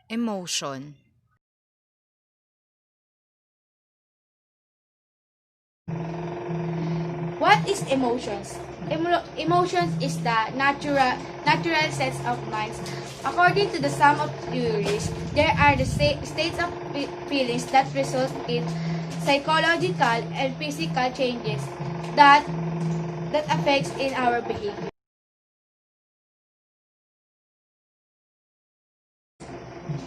Emotion. What is emotions? Emotions is the natural sets of minds. According to the sum of theories, there are the states of feelings that result in psychological and physical changes that affects in our behavior.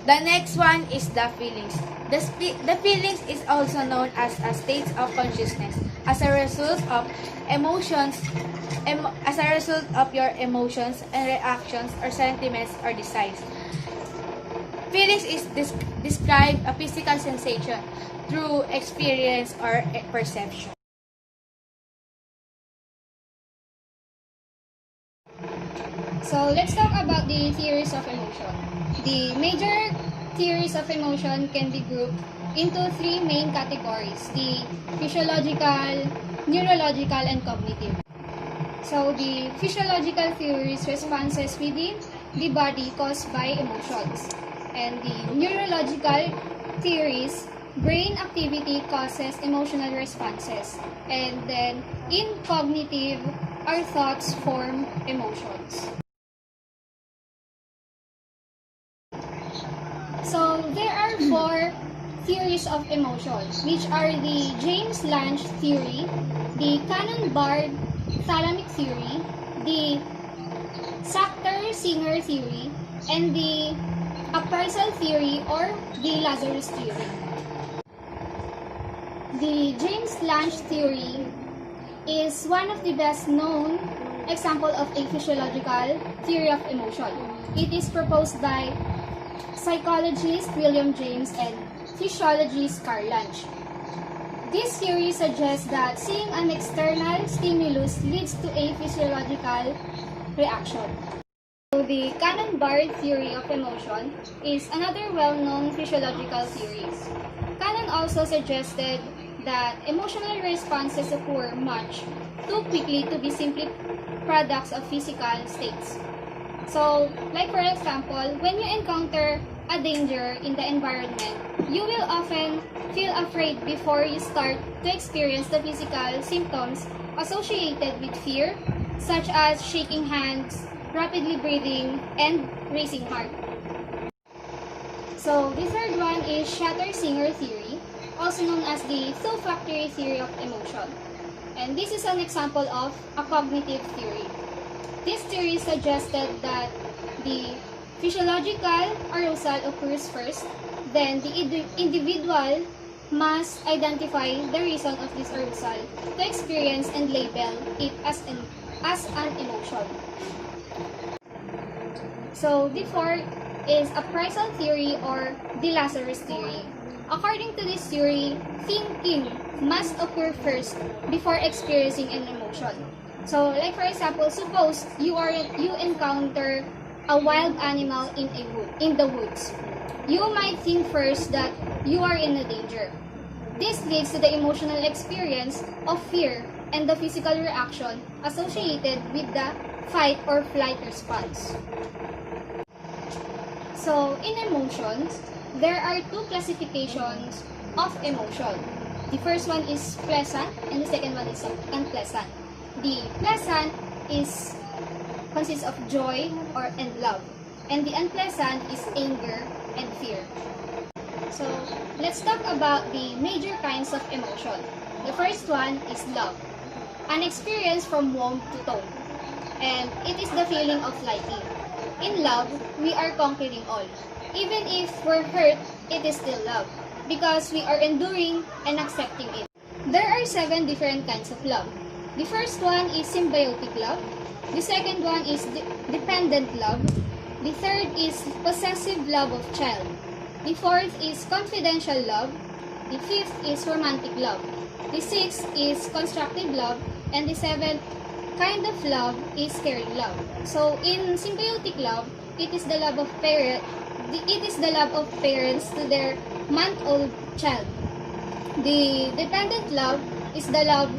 The next one is the feelings. The feelings is also known as a state of consciousness as a result of your emotions and reactions or sentiments or desires. Feelings is describe a physical sensation through experience or perception. So let's talk about the theories of emotion. The major theories of emotion can be grouped into three main categories: the physiological, neurological, and cognitive. So the physiological theories responses within the body caused by emotions, and the neurological theories brain activity causes emotional responses, and then in cognitive our thoughts form emotions. So there are four theories of emotion, which are the James Lange theory, the Cannon-Bard-Thalamic theory, the Sachter-Singer theory, and the appraisal theory or the Lazarus theory. The James Lange theory is one of the best known example of a physiological theory of emotion. It is proposed by psychologist William James and physiologist Carl Lange. This theory suggests that seeing an external stimulus leads to a physiological reaction. So the Cannon-Bard theory of emotion is another well-known physiological theory. Cannon also suggested that emotional responses occur much too quickly to be simply products of physical states. So, like for example, when you encounter a danger in the environment, you will often feel afraid before you start to experience the physical symptoms associated with fear, such as shaking hands, rapidly breathing, and racing heart. So, the third one is Shatter-Singer theory, also known as the two-factory theory of emotion. And this is an example of a cognitive theory. This theory suggested that the physiological arousal occurs first, then the individual must identify the reason of this arousal to experience and label it as an emotion. So the fourth is appraisal theory or the Lazarus theory. According to this theory, thinking must occur first before experiencing an emotion. So, like for example, suppose you encounter a wild animal in the woods. You might think first that you are in a danger. This leads to the emotional experience of fear and the physical reaction associated with the fight or flight response. So, in emotions, there are two classifications of emotion. The first one is pleasant and the second one is unpleasant. The pleasant consists of joy and love, and the unpleasant is anger and fear. So, let's talk about the major kinds of emotion. The first one is love, an experience from womb to tomb, and it is the feeling of liking. In love, we are conquering all. Even if we're hurt, it is still love, because we are enduring and accepting it. There are 7 different kinds of love. The first one is symbiotic love. The second one is dependent love. The third is possessive love of child. The fourth is confidential love. The fifth is romantic love. The sixth is constructive love. And the seventh kind of love is caring love. So in symbiotic love, it is the love of parents to their month-old child. The dependent love is the love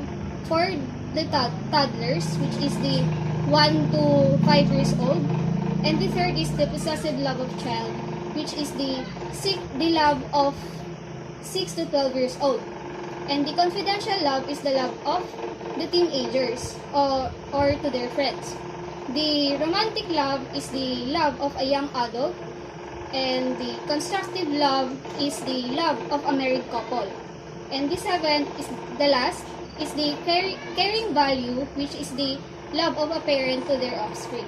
for the toddlers, which is the 1 to 5 years old. And the third is the possessive love of child, which is the love of 6 to 12 years old. And the confidential love is the love of the teenagers or to their friends. The romantic love is the love of a young adult, and the constructive love is the love of a married couple. And the seventh is the last is the caring value, which is the love of a parent to their offspring.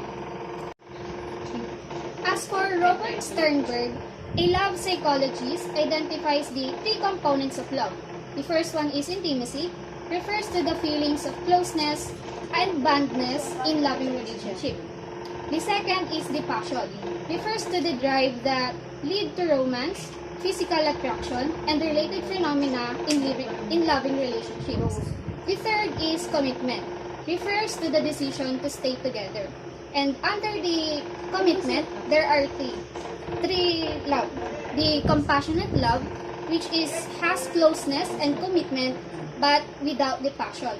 As for Robert Sternberg, a love psychologist identifies the three components of love. The first one is intimacy, refers to the feelings of closeness and bondness in loving relationship. The second is the passion, refers to the drive that lead to romance, physical attraction, and related phenomena in loving relationships. The third is commitment, refers to the decision to stay together. And under the commitment, there are three love. The compassionate love, which has closeness and commitment, but without the passion.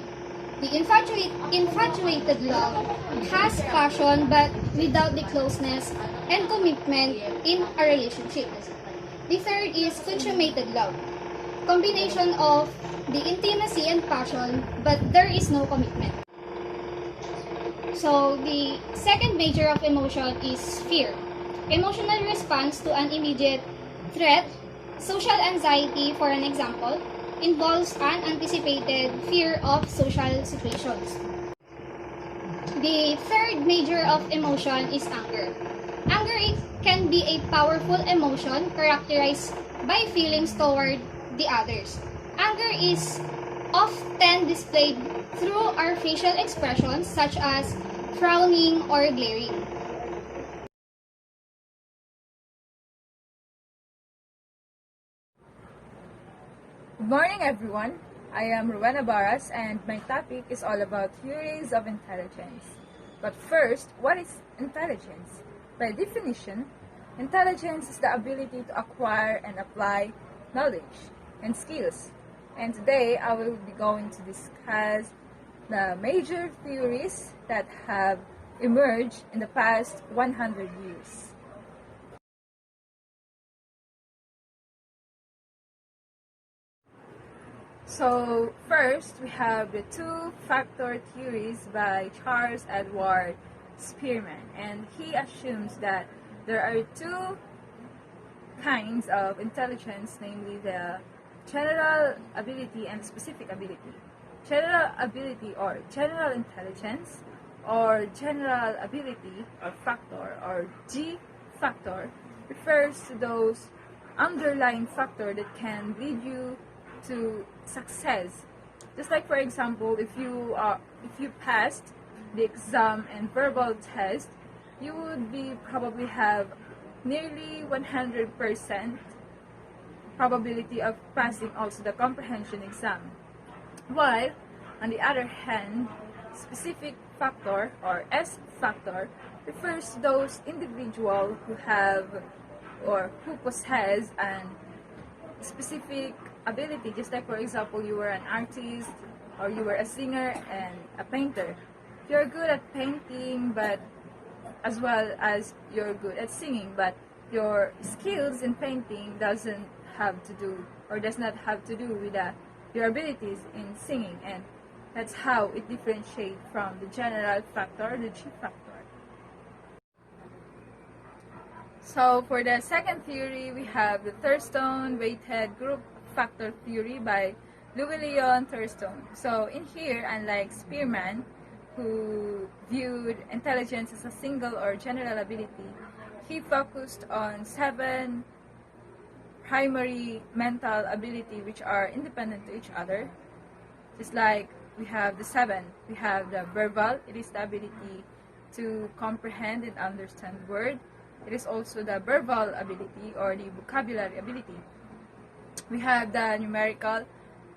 The infatuated love has passion, but without the closeness and commitment in a relationship. The third is consummated love, combination of the intimacy and passion, but there is no commitment. So, the second major of emotion is fear. Emotional response to an immediate threat. Social anxiety, for an example, involves unanticipated fear of social situations. The third major of emotion is anger. Anger can be a powerful emotion characterized by feelings toward the others. Anger is often displayed through our facial expressions such as frowning or glaring. Good morning, everyone. I am Rowena Barras, and my topic is all about theories of intelligence. But first, what is intelligence? By definition, intelligence is the ability to acquire and apply knowledge and skills. And today, I will be going to discuss the major theories that have emerged in the past 100 years. So first, we have the two-factor theories by Charles Edward Spearman, and he assumes that there are two kinds of intelligence, namely the general ability and specific ability. General ability or general intelligence or general ability or factor or G factor refers to those underlying factor that can lead you to success. Just like, for example, if you passed the exam and verbal test, you would probably have nearly 100% probability of passing also the comprehension exam. While on the other hand, specific factor or S factor refers to those individuals who have or who possess an specific ability. Just like, for example, you were an artist or you were a singer and a painter. You're good at painting, but as well as you're good at singing, but your skills in painting does not have to do with your abilities in singing, and that's how it differentiates from the general factor, the G factor. So for the second theory, we have the Thurston-Whitehead group factor theory by Louis Leon Thurston. So in here, unlike Spearman, who viewed intelligence as a single or general ability, he focused on 7 primary mental ability which are independent to each other. Just like we have the 7, we have the verbal, it is the ability to comprehend and understand word. It is also the verbal ability or the vocabulary ability. We have the numerical,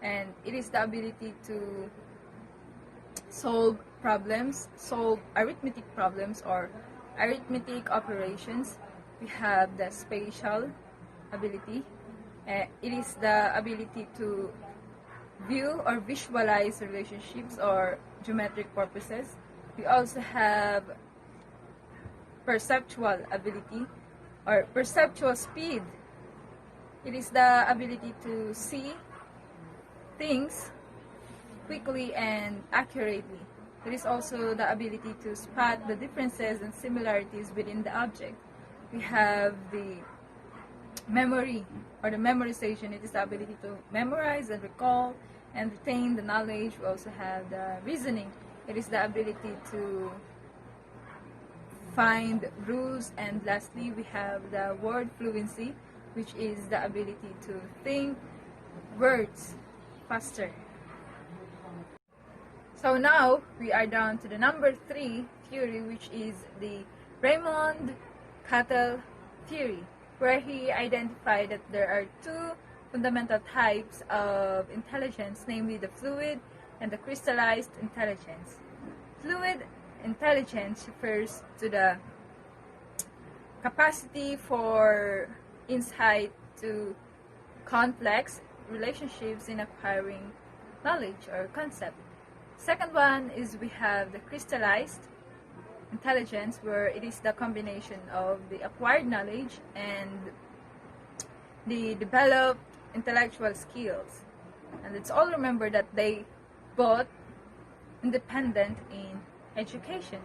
and it is the ability to solve problems, solve arithmetic problems or arithmetic operations. We have the spatial ability. It is the ability to view or visualize relationships or geometric purposes. We also have perceptual ability. or perceptual speed. It is the ability to see things quickly and accurately. It is also the ability to spot the differences and similarities within the object. We have the memory or the memorization. It is the ability to memorize and recall and retain the knowledge. We also have the reasoning. It is the ability to find rules. And lastly, we have the word fluency, which is the ability to think words faster. So now we are down to the number 3 theory, which is the Raymond Cattell theory, where he identified that there are 2 fundamental types of intelligence, namely the fluid and the crystallized intelligence. Fluid intelligence refers to the capacity for insight to complex relationships in acquiring knowledge or concept. Second one is we have the crystallized intelligence, where it is the combination of the acquired knowledge and the developed intellectual skills. And let's all remember that they both independent in education.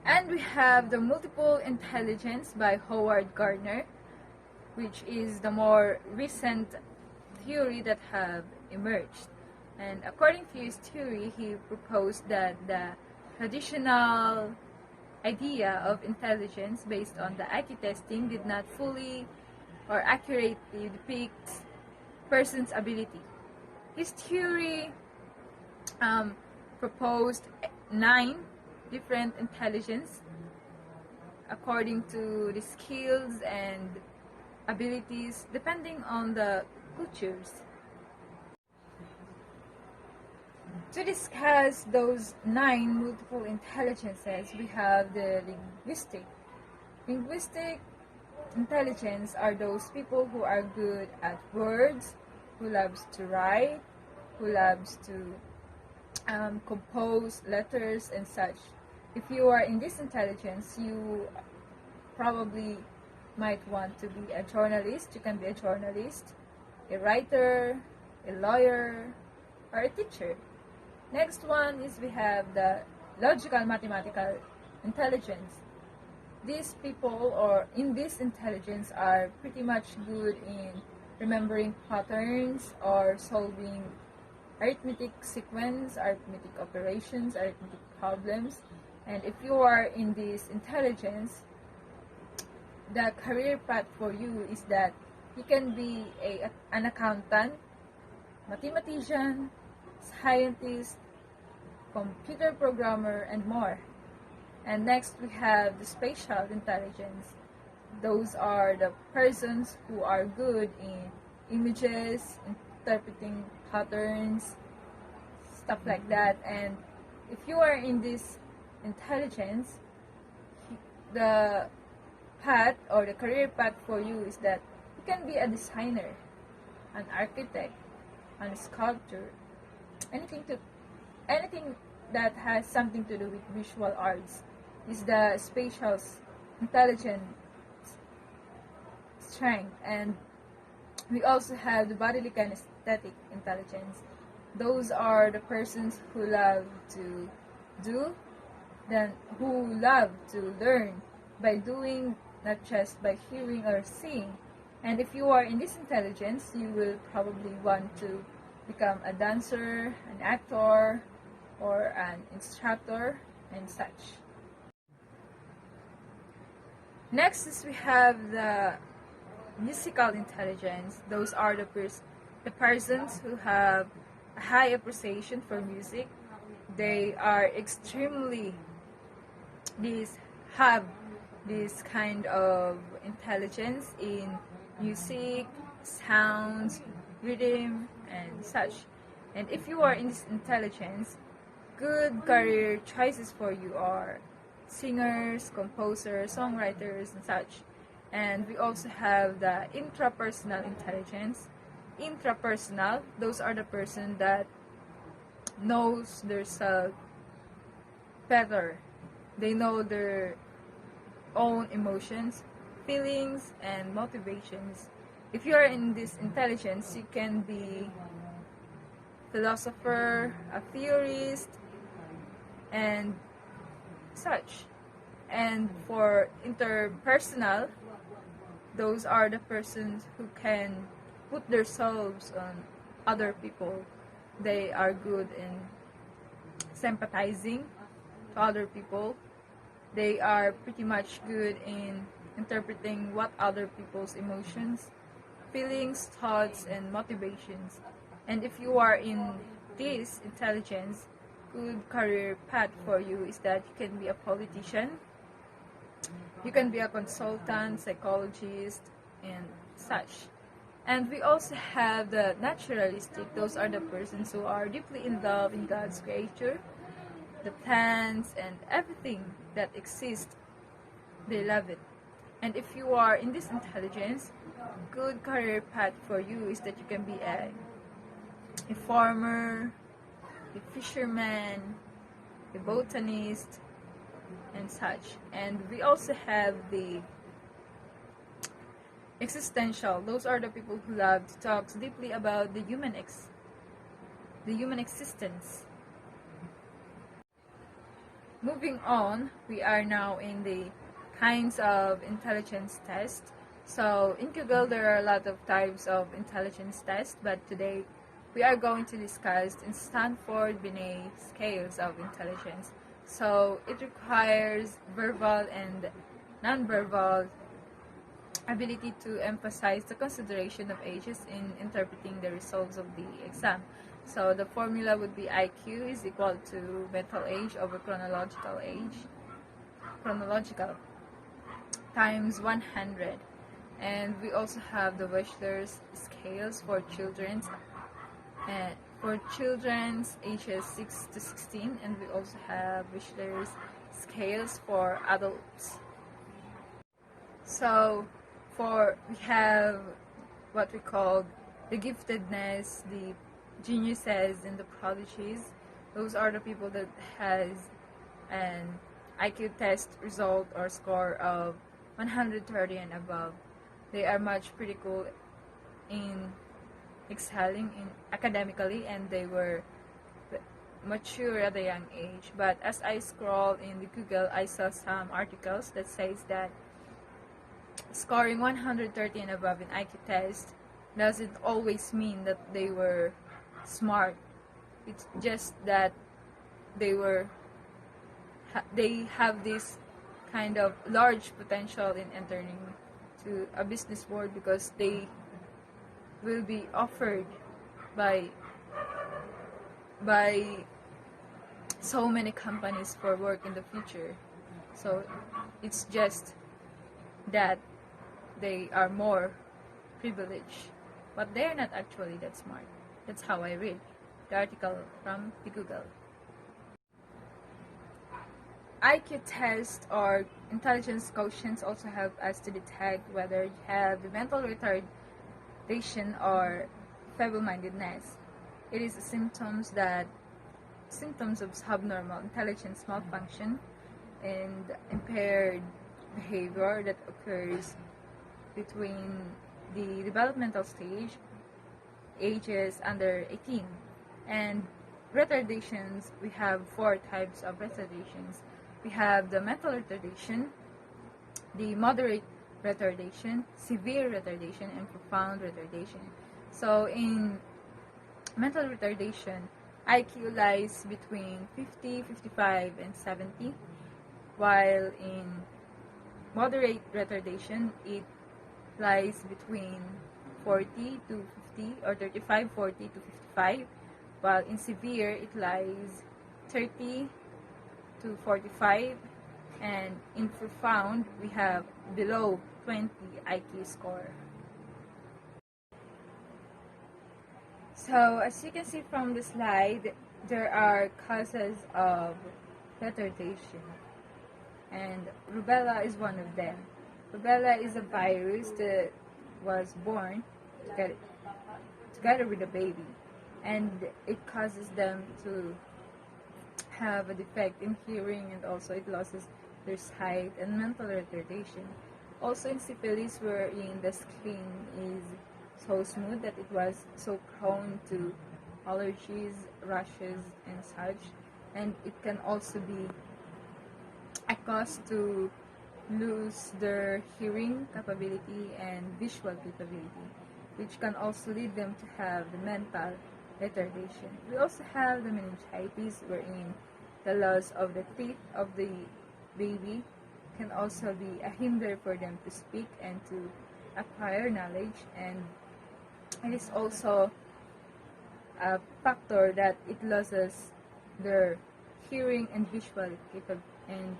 And we have the multiple intelligence by Howard Gardner, which is the more recent theory that have emerged. And according to his theory, he proposed that the traditional idea of intelligence based on the IQ testing did not fully or accurately depict person's ability. His theory proposed 9 different intelligence according to the skills and abilities depending on the cultures. To discuss those 9 multiple intelligences, we have the linguistic. Linguistic intelligence are those people who are good at words, who loves to write, who loves to compose letters and such. If you are in this intelligence, you probably might want to be a journalist. You can be a journalist, a writer, a lawyer, or a teacher. Next one is we have the logical mathematical intelligence. These people or in this intelligence are pretty much good in remembering patterns or solving arithmetic sequence, arithmetic operations, arithmetic problems. And if you are in this intelligence, the career path for you is that you can be an accountant, mathematician, scientist, computer programmer, and more. And next we have the spatial intelligence. Those are the persons who are good in images, interpreting patterns, stuff like that. And if you are in this intelligence, the path or the career path for you is that you can be a designer, an architect, a sculptor, anything that has something to do with visual arts is the spatial intelligence strength. And we also have the bodily kinesthetic intelligence. Those are the persons who love to do, then who love to learn by doing, not just by hearing or seeing. And if you are in this intelligence, you will probably want to become a dancer, an actor, or an instructor, and such. Next is we have the musical intelligence. Those are the persons who have a high appreciation for music. They are extremely have this kind of intelligence in music, sounds, rhythm, and such. And if you are in this intelligence, good career choices for you are singers, composers, songwriters, and such. And we also have the intrapersonal intelligence. Intrapersonal, those are the person that knows themselves better. They know their own emotions, feelings, and motivations. If you are in this intelligence, you can be philosopher, a theorist, and such. And for interpersonal, those are the persons who can put themselves on other people. They are good in sympathizing to other people. They are pretty much good in interpreting what other people's emotions, feelings, thoughts, and motivations. And if you are in this intelligence, good career path for you is that you can be a politician, you can be a consultant, psychologist, and such. And we also have the naturalistic. Those are the persons who are deeply in love in God's creature, the plants and everything that exists. They love it. And if you are in this intelligence, good career path for you is that you can be a farmer, a fisherman, a botanist, and such. And we also have the existential. Those are the people who love to talk deeply about the human existence. Moving on, we are now in the kinds of intelligence test. So in Google, there are a lot of types of intelligence tests, but today we are going to discuss in Stanford Binet scales of intelligence. So it requires verbal and nonverbal ability to emphasize the consideration of ages in interpreting the results of the exam. So the formula would be IQ is equal to mental age over chronological times 100. And we also have the Wechsler's scales for children's ages 6 to 16, and we also have Wechsler's scales for adults. So we have what we call the giftedness, the geniuses, and the prodigies. Those are the people that has an IQ test result or score of 130 and above. They are much pretty cool in excelling in academically, and they were mature at a young age. But as I scrolled in the Google, I saw some articles that says that scoring 130 and above in IQ test doesn't always mean that they were smart. It's just that they have this kind of large potential in entering to a business world because they will be offered by so many companies for work in the future. So it's just that they are more privileged, but they're not actually that smart. That's how I read the article from the Google. IQ tests or intelligence quotients also help us to detect whether you have the mental retardation or feeble-mindedness. It is symptoms of subnormal intelligence malfunction and impaired behavior that occurs between the developmental stage ages under 18. And retardations, we have 4 types of retardations. We have the mental retardation, the moderate retardation, severe retardation, and profound retardation. So in mental retardation, IQ lies between 50, 55, and 70, while in moderate retardation, it lies between 40 to 50 or 35, 40 to 55, while in severe, it lies 30 to 45, and in profound, we have below 20 IQ score. So, as you can see from the slide, there are causes of retardation, and rubella is one of them. Rubella is a virus that was born together with the baby, and it causes them to have a defect in hearing, and also it loses their sight, and mental retardation. Also in syphilis, wherein the skin is so smooth that it was so prone to allergies, rashes, and such. And it can also be a cause to lose their hearing capability and visual capability, which can also lead them to have the mental retardation. We also have the meningitis, wherein the loss of the teeth of the baby can also be a hinder for them to speak and to acquire knowledge, and it is also a factor that it loses their hearing and visual capability.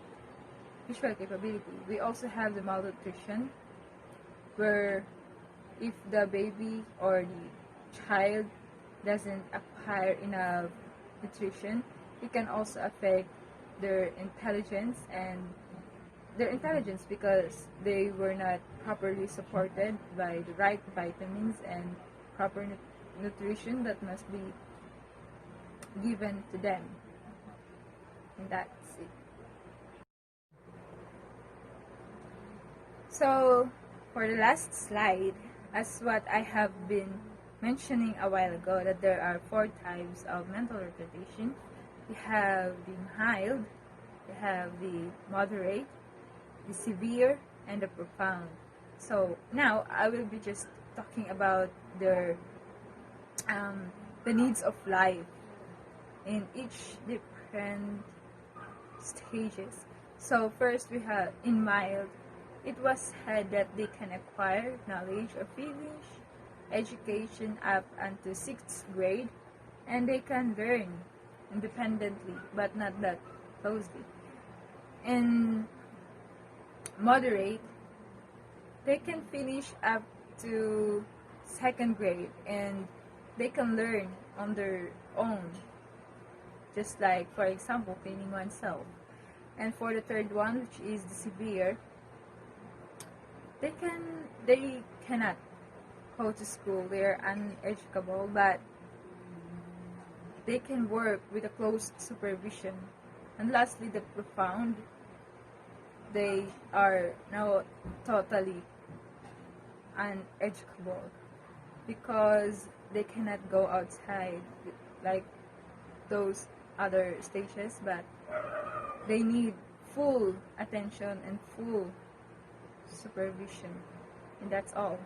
We also have the malnutrition, where if the baby or the child doesn't acquire enough nutrition, it can also affect their intelligence because they were not properly supported by the right vitamins and proper nutrition that must be given to them. And that's it. So, for the last slide, as what I have been mentioning a while ago, that there are 4 types of mental retardation. We have the mild, we have the moderate, the severe, and the profound. So now I will be just talking about the needs of life in each different stages. So first we have in mild, it was said that they can acquire knowledge or finish education up unto 6th grade, and they can learn independently but not that closely. In moderate, they can finish up to 2nd grade and they can learn on their own, just like, for example, cleaning oneself. And for the third one, which is the severe, they cannot go to school, they are uneducable, but they can work with a close supervision. And lastly, the profound, they are now totally uneducable because they cannot go outside like those other stages, but they need full attention and full supervision. And that's all.